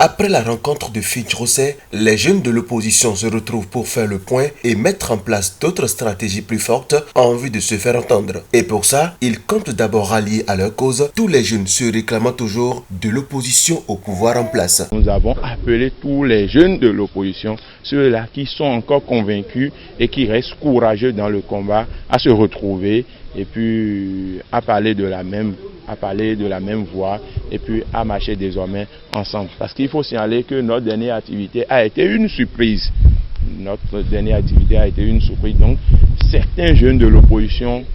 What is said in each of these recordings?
Après la rencontre de Fitch-Rosset, les jeunes de l'opposition se retrouvent pour faire le point et mettre en place d'autres stratégies plus fortes en vue de se faire entendre. Et pour ça, ils comptent d'abord rallier à leur cause tous les jeunes se réclamant toujours de l'opposition au pouvoir en place. Nous avons appelé tous les jeunes de l'opposition, ceux-là qui sont encore convaincus et qui restent courageux dans le combat, à se retrouver et puis à parler de la même voix et puis à marcher désormais ensemble. Parce qu'il faut signaler que notre dernière activité a été une surprise. Donc certains jeunes de l'opposition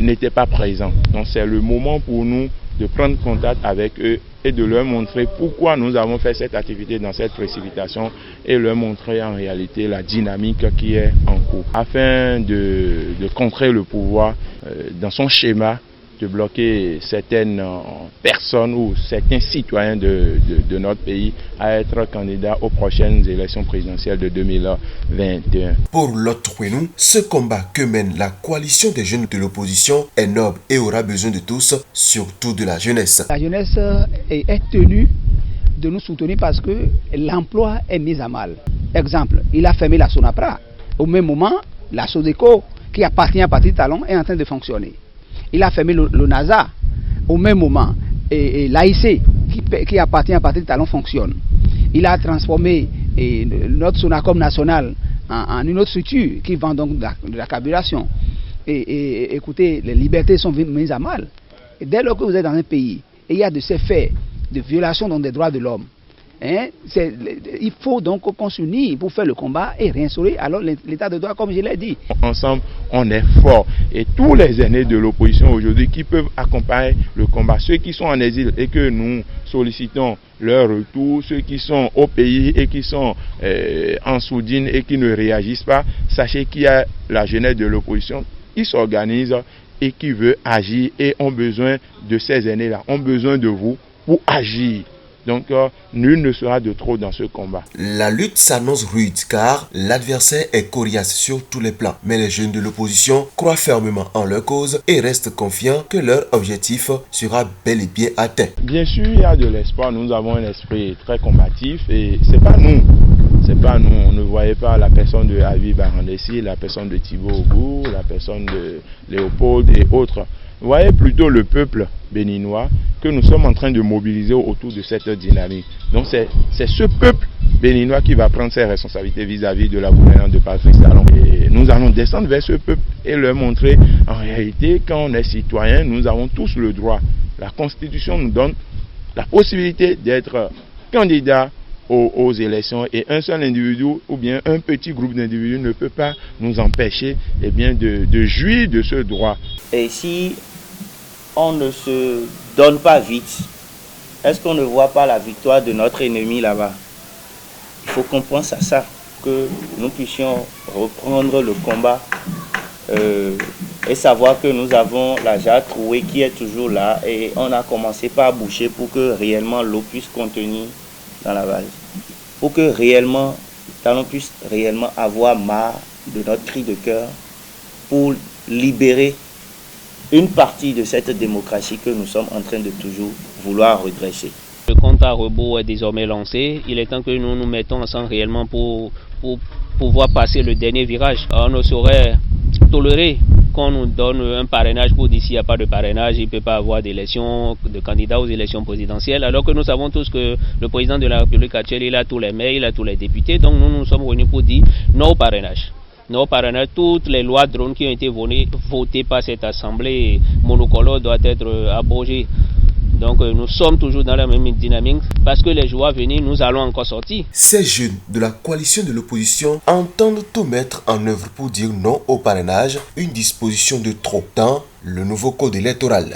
n'étaient pas présents. Donc c'est le moment pour nous de prendre contact avec eux et de leur montrer pourquoi nous avons fait cette activité dans cette précipitation et leur montrer en réalité la dynamique qui est en cours. Afin de contrer le pouvoir dans son schéma, de bloquer certaines personnes ou certains citoyens de notre pays à être candidats aux prochaines élections présidentielles de 2021. Pour l'Otouénou, ce combat que mène la coalition des jeunes de l'opposition est noble et aura besoin de tous, surtout de la jeunesse. La jeunesse est tenue de nous soutenir parce que l'emploi est mis à mal. Exemple, il a fermé la Sonapra. Au même moment, la Sodeco, qui appartient à Patrice Talon, est en train de fonctionner. Il a fermé le NASA au même moment. Et l'AIC, qui appartient à Patrice Talon, fonctionne. Il a transformé notre Sonacom national en une autre structure qui vend donc de la carburation. Et écoutez, les libertés sont mises à mal. Et dès lors que vous êtes dans un pays, et il y a de ces faits de violation des droits de l'homme, il faut donc qu'on s'unisse pour faire le combat et réinstaurer alors l'état de droit, comme je l'ai dit. Ensemble, on est fort. Et tous les aînés de l'opposition aujourd'hui qui peuvent accompagner le combat, ceux qui sont en exil et que nous sollicitons leur retour, ceux qui sont au pays et qui sont en sourdine et qui ne réagissent pas, sachez qu'il y a la jeunesse de l'opposition qui s'organise et qui veut agir et ont besoin de ces aînés-là, ont besoin de vous pour agir. Donc, nul ne sera de trop dans ce combat. La lutte s'annonce rude car l'adversaire est coriace sur tous les plans. Mais les jeunes de l'opposition croient fermement en leur cause et restent confiants que leur objectif sera bel et bien atteint. Bien sûr, il y a de l'espoir. Nous avons un esprit très combatif et c'est pas nous. On ne voyait pas la personne de Avi Barandessi, la personne de Thibaut Ougou, la personne de Léopold et autres. Vous voyez plutôt le peuple béninois que nous sommes en train de mobiliser autour de cette dynamique. Donc c'est ce peuple béninois qui va prendre ses responsabilités vis-à-vis de la gouvernance de Patrice Talon. Et nous allons descendre vers ce peuple et leur montrer en réalité quand on est citoyen, nous avons tous le droit. La Constitution nous donne la possibilité d'être candidat aux élections et un seul individu ou bien un petit groupe d'individus ne peut pas nous empêcher de jouir de ce droit. Et si on ne se donne pas vite, est-ce qu'on ne voit pas la victoire de notre ennemi là-bas? Il faut qu'on pense à ça, que nous puissions reprendre le combat et savoir que nous avons la jarre trouée qui est toujours là et on a commencé par boucher pour que réellement l'eau puisse contenir dans la vase, pour que réellement Talon puisse réellement avoir marre de notre cri de cœur pour libérer une partie de cette démocratie que nous sommes en train de toujours vouloir redresser. Le compte à rebours est désormais lancé. Il est temps que nous nous mettons ensemble réellement pour pouvoir passer le dernier virage. On ne saurait tolérer qu'on nous donne un parrainage pour dire s'il n'y a pas de parrainage, il ne peut pas avoir d'élection de candidats aux élections présidentielles, alors que nous savons tous que le président de la République actuelle, il a tous les maires, il a tous les députés, donc nous sommes venus pour dire non au parrainage. Non au parrainage, toutes les lois drones qui ont été votées par cette assemblée monocolore doivent être abrogées. Donc nous sommes toujours dans la même dynamique parce que les jours à venir, nous allons encore sortir. Ces jeunes de la coalition de l'opposition entendent tout mettre en œuvre pour dire non au parrainage, une disposition de trop dans le nouveau code électoral.